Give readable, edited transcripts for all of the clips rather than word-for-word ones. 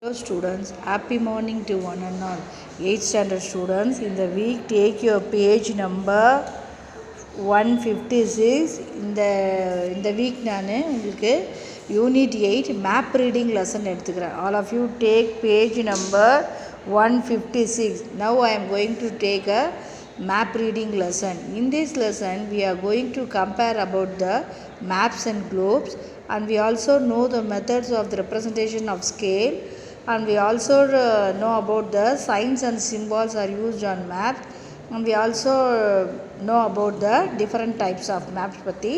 Hello students, happy morning to one and all. 8th standard students, in the week take your page number 156. In the week நான் உங்களுக்கு Unit 8 map reading lesson எடுத்துக்கிறேன். All of you take page number 156. Now I am going to take a map reading lesson. In this lesson we are going to compare about the maps and globes, and we also know the methods of the representation of scale, and we also know about the signs and symbols are used on maps, and we also know about the different types of maps பற்றி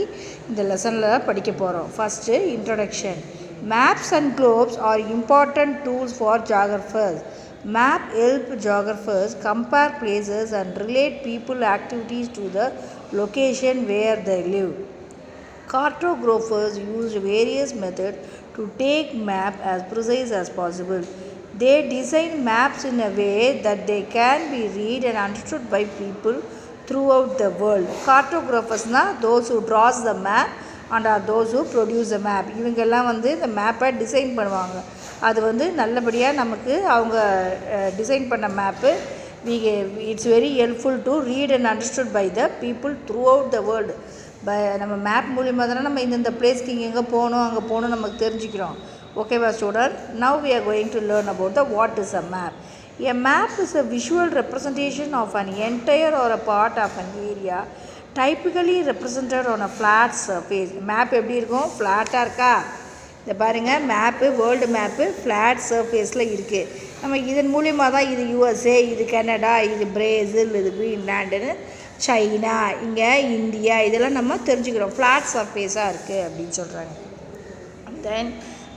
இந்த லெசனில் படிக்க போகிறோம். First introduction. Maps and globes are important tools for geographers. Map help geographers compare places and relate people activities to the location where they live. Cartographers used various methods to take map as precise as possible. They design maps in a way that they can be read and understood by people throughout the world. Cartographers na those who draws the map and are those who produce the map. இவங்கெல்லாம் வந்து இந்த மேப்பை design பண்ணுவாங்க. அது வந்து நல்லபடியாக நமக்கு அவங்க டிசைன் பண்ண map it's very helpful to read and understood by the people throughout the world. நம்ம மேப் மூலிமா தானே நம்ம இந்த பிளேஸ்க்கு இங்கே எங்கே போகணும் அங்கே போகணும் நமக்கு தெரிஞ்சுக்கிறோம். ஓகேவா student? Now we are going to learn about the what is a map. A map is a visual representation of an entire or a part of an area, typically represented on a flat surface. Map எப்படி இருக்கும்? ஃப்ளாட்டாக இருக்கா? இதை பாருங்கள், map world map flat சர்ஃபேஸில் இருக்குது. நம்ம இதன் மூலிமா தான் இது யூஎஸ்ஏ, இது கனடா, இது பிரேசில், இது கிரீன்லாண்டுன்னு சைனா, இங்கே இந்தியா, இதெல்லாம் நம்ம தெரிஞ்சுக்கிறோம். ஃப்ளாட் சர்ஃபேஸாக இருக்குது அப்படின்னு சொல்கிறாங்க. தென்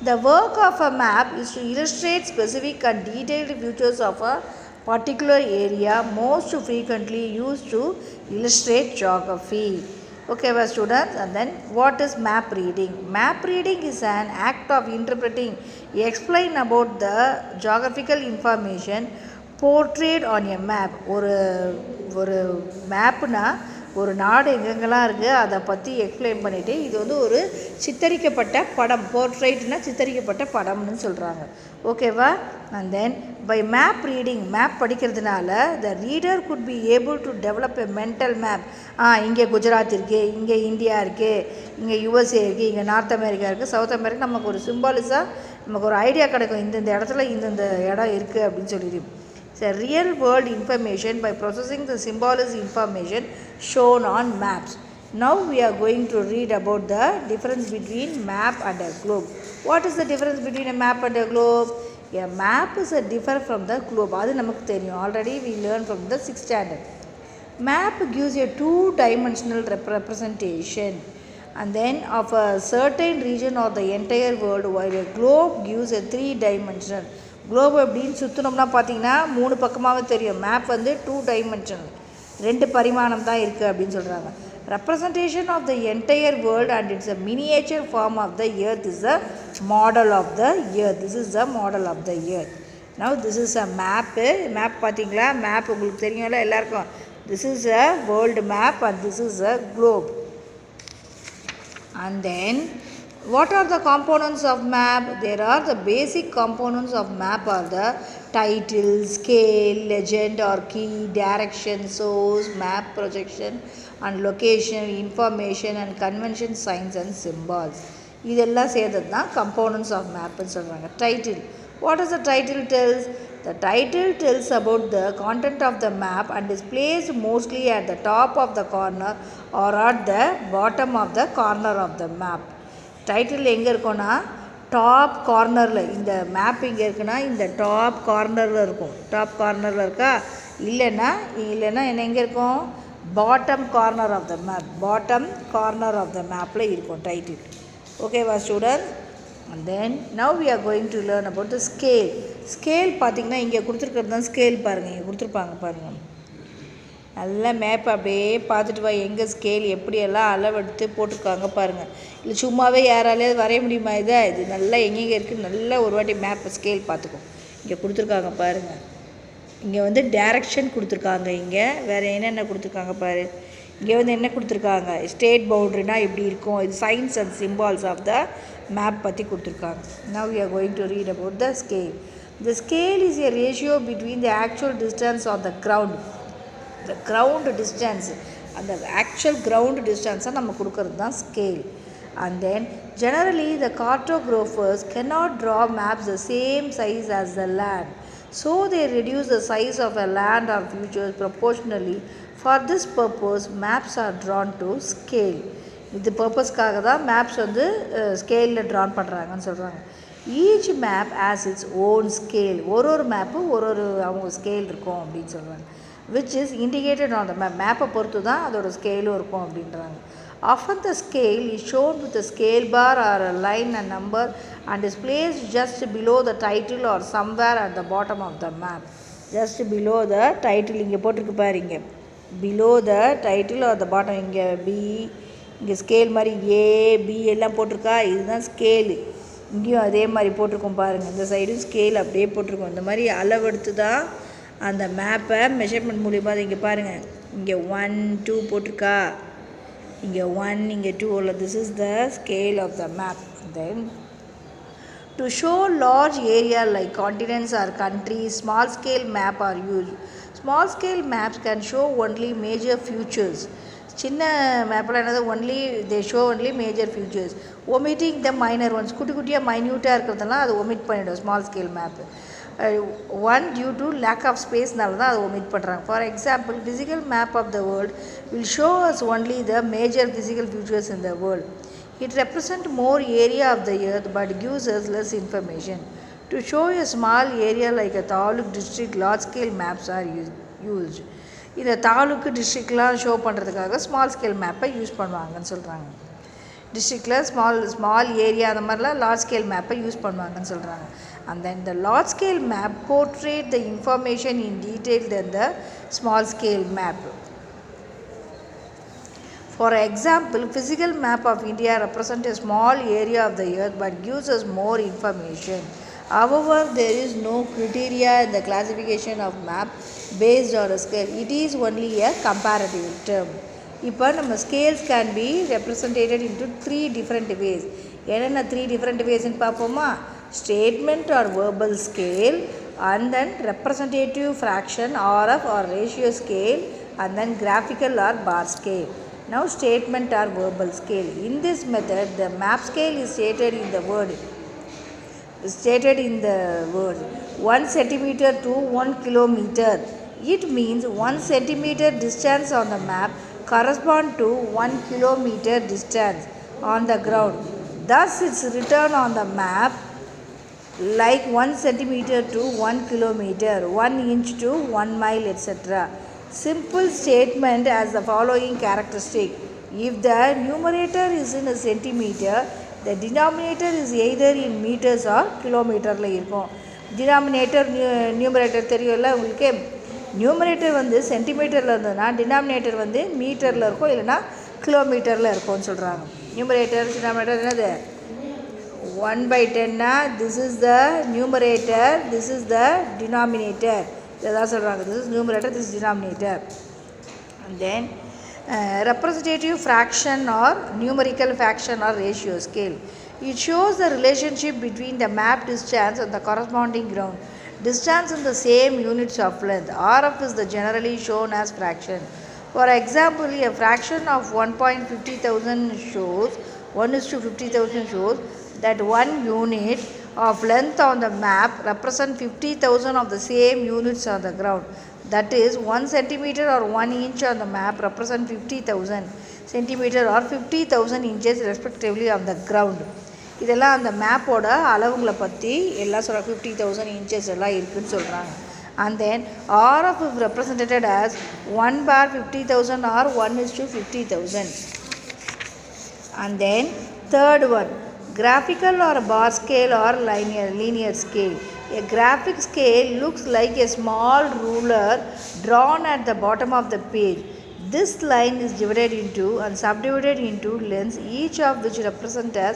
the work of a map is to illustrate specific and detailed features of a particular area, most frequently used to illustrate geography. Okay, students, and then what is map reading? Map reading is an act of interpreting, explain about the geographical information portrayed on a map. ஒரு மேப்னா ஒரு நாடு எங்கெங்கெல்லாம் இருக்குது அதை பற்றி explain பண்ணிவிட்டு இது வந்து ஒரு சித்தரிக்கப்பட்ட படம், போர்ட்ரைட்னா சித்தரிக்கப்பட்ட படம்னு சொல்கிறாங்க. ஓகேவா? And then by map reading, map படிக்கிறதுனால the reader could be able to develop a mental map. இங்கே குஜராத் இருக்குது, இங்கே இந்தியா இருக்குது, இங்கே யுஎஸ்ஏ இருக்குது, இங்கே நார்த் அமெரிக்கா இருக்குது, சவுத் அமெரிக்கா, நமக்கு ஒரு சிம்பாலிஸாக நமக்கு ஒரு ஐடியா கிடைக்கும், இந்தந்த இடத்துல இந்தந்த இடம் இருக்குது அப்படின்னு சொல்லிட்டு. It's a real world information by processing the symbolic information shown on maps. Now we are going to read about the difference between map and a globe. What is the difference between a map and a globe? A map is a different from the globe. அது நமக்கு தெரியும். Already we learned from the 6th standard. Map gives a two-dimensional representation and then of a certain region or the entire world, while a globe gives a three-dimensional. Globe அப்படின்னு சுற்றினோம்னா பார்த்தீங்கன்னா 3 பக்கமாகவே தெரியும். Map வந்து 2 dimensional, 2 பரிமாணம் தான் இருக்குது அப்படின்னு சொல்கிறாங்க. Representation of the entire world and it's a miniature form of the earth is the model of the earth. This is the model of the earth. Now this is a map. Map பார்த்தீங்களா? Map உங்களுக்கு தெரியும்ல எல்லாருக்கும். This is a world map and this is a globe. And then what are the components of map? There are the basic components of map are the title, scale, legend or key, direction, source, map projection and location, information and convention, signs and symbols. இதெல்லாம் சேர்ந்தது தான் components of map ன்னு சொல்கிறாங்க. Title. What does the title tells? The title tells about the content of the map and is placed mostly at the top of the corner or at the bottom of the corner of the map. Title எங்கே இருக்குன்னா top கார்னரில், இந்த map இங்கே இருக்குன்னா இந்த top கார்னரில் இருக்கும். Top கார்னரில் இருக்கா? இல்லைன்னா என்ன எங்கே இருக்கும்? Bottom corner of the map. Bottom corner of the மேப்பில் இருக்கும் டைட்டில். ஓகேவா student? And then now we are going to learn about the scale. Scale பார்த்திங்கன்னா இங்கே கொடுத்துருக்கிறது தான் ஸ்கேல். பாருங்கள், இங்கே கொடுத்துருப்பாங்க பாருங்கள். நல்லா மேப் அப்படியே பார்த்துட்டு வா, எங்கே ஸ்கேல் எப்படியெல்லாம் அளவெடுத்து போட்டிருக்காங்க பாருங்கள். இல்லை சும்மாவே யாராலே வரைய முடியுமா? இது நல்லா எங்கெங்கே இருக்குது, நல்லா ஒரு வாட்டி மேப்பை ஸ்கேல் பார்த்துக்கோ. இங்கே கொடுத்துருக்காங்க பாருங்கள். இங்கே வந்து டைரக்ஷன் கொடுத்துருக்காங்க. இங்கே வேறு என்னென்ன கொடுத்துருக்காங்க பாரு. இங்கே வந்து என்ன கொடுத்துருக்காங்க? ஸ்டேட் பவுண்ட்ரினா எப்படி இருக்கும், இது signs and symbols of the map பற்றி கொடுத்துருக்காங்க. Now we are going to read about the scale. The scale is a ratio between the actual distance on the ground. The ground distance and the actual ground distance நம்ம கொடுக்கறது தான் scale. And then generally the cartographers cannot draw maps the same size as the land. So they reduce the size of a land or features proportionally. For this purpose, maps are drawn to scale. இது பர்பஸ்க்காக தான் maps வந்து ஸ்கேலில் Tran பண்ணுறாங்கன்னு சொல்கிறாங்க. Each map has its own scale. ஒரு map ஒரு அவங்க ஸ்கேல் இருக்கும் அப்படின்னு சொல்கிறாங்க. Which is indicated on the map. மேப்பை பொறுத்து தான் அதோட ஸ்கேலும் இருக்கும் அப்படின்றாங்க. Often the scale is shown with a scale bar or a line and number and is placed just below the title or somewhere at the bottom of the map. Just below the title இங்கே போட்டிருக்கு பாருங்க. Below the title or the bottom இங்கே B இங்கே scale மாதிரி A B எல்லாம் போட்டிருக்கா. இதுதான் scale. இங்கேயும் அதே மாதிரி போட்டிருக்கோம் பாருங்கள். இந்த சைடும் ஸ்கேல் அப்படியே போட்டிருக்கோம். இந்த மாதிரி அளவெடுத்து தான் அந்த மேப்பை மெஷர்மெண்ட் மூலிமா இங்கே பாருங்கள். இங்கே 1 2 போட்டிருக்கா. இங்கே 1 இங்கே 2. This is the scale of the map. Then to show large area like continents or countries, small scale map are used. Small scale maps can show only major features. சின்ன மேப்பில் என்னது only they show only major features, omitting the minor ones. குட்டியாக மைன்யூட்டாக இருக்கிறதெல்லாம் அது omit பண்ணிவிடும் small scale map. One due to lack of ஸ்பேஸ்னால தான் அதை ஒமிட் பண்ணுறாங்க. For example, physical map of the world will show us only the major physical features in the world. It represent more area of the earth but gives us less information. To show a small area like a taluk district large scale maps are used. இந்த தாலுக்கு டிஸ்ட்ரிக்ட்லாம் show பண்ணுறதுக்காக small scale மேப்பை use பண்ணுவாங்கன்னு சொல்கிறாங்க. டிஸ்ட்ரிக்டில் small area அந்த மாதிரிலாம் லார்ஜ் ஸ்கேல் மேப்பை யூஸ் பண்ணுவாங்கன்னு சொல்கிறாங்க. And then the large scale map portrayed the information in detail than the small scale map. For example, physical map of India represents a small area of the earth but gives us more information. However, there is no criteria in the classification of map based on a scale. It is only a comparative term. இப்போ நம்ம scales can be represented into 3 different ways. என்னென்ன 3 different waysன்னு பார்ப்போமா? Statement or verbal scale, and then representative fraction RF or ratio scale, and then graphical or bar scale. Now statement or verbal scale. In this method, the map scale is stated in the word 1 centimeter to 1 kilometer. It means 1 centimeter distance on the map correspond to 1 kilometer distance on the ground. Thus it's written on the map like 1 centimeter to 1 kilometer, 1 inch to 1 mile, etc. Simple statement has the following characteristic. If the numerator is in a centimeter, the denominator is either in meters or kilometerல இருக்கும். Denominator numerator தெரியும்ல உங்களுக்கு. Numerator வந்து சென்டிமீட்டரில் இருந்ததுன்னா denominator வந்து மீட்டரில் இருக்கும், இல்லைனா கிலோமீட்டரில் இருக்கும்னு சொல்கிறாங்க. நியூமரேட்டர் டினாமினேட்டர் என்னது 1/10 this is the numerator, this is the denominator. இதான் சொல்கிறாங்க. This is numerator, this is denominator. And then representative fraction or numerical fraction or ratio scale. It shows the relationship between the map distance and the corresponding ground distance in the same units of length. RF is the generally shown as fraction. For example, a fraction of 1.50,000 shows 1:50,000 shows that 1 unit of length on the map represents 50,000 of the same units on the ground. That is, 1 centimeter or 1 inch on the map represents 50,000 centimeter or 50,000 inches respectively on the ground. இதெல்லாம் அந்த மேப்போட அளவுங்களை பற்றி எல்லாம் சொல்கிறாங்க. 50,000 inches எல்லாம் இருக்குதுன்னு சொல்கிறாங்க. And then RF is represented as 1/50,000 or 1:50,000. And then third one, graphical or bar scale or linear scale. A graphic scale looks like a small ruler drawn at the bottom of the page. This line is divided into and subdivided into lines, each of which represents a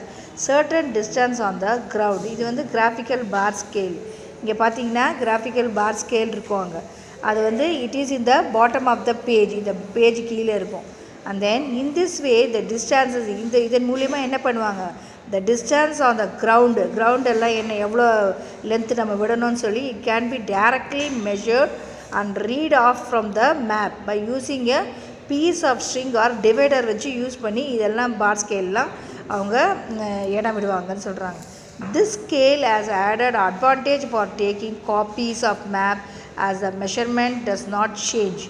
certain distance on the ground. இது வந்து graphical bar scale. இங்கே பார்த்தீங்கன்னா graphical bar scale இருக்கும். அங்கே அது வந்து it is in the bottom of the page. இந்த page கீழே இருக்கும். And then in this way the distances இதன் மூலிமா என்ன பண்ணுவாங்க, the distance on the ground எல்லாம் என்ன எவ்வளோ லென்த் நம்ம விடணும்னு சொல்லி it can be directly measured and read off from the map by using a piece of string or divider வச்சு யூஸ் பண்ணி இதெல்லாம் பார் ஸ்கேல்லாம் அவங்க இடம் விடுவாங்கன்னு சொல்கிறாங்க. This scale has added advantage for taking copies of map as the measurement does not change.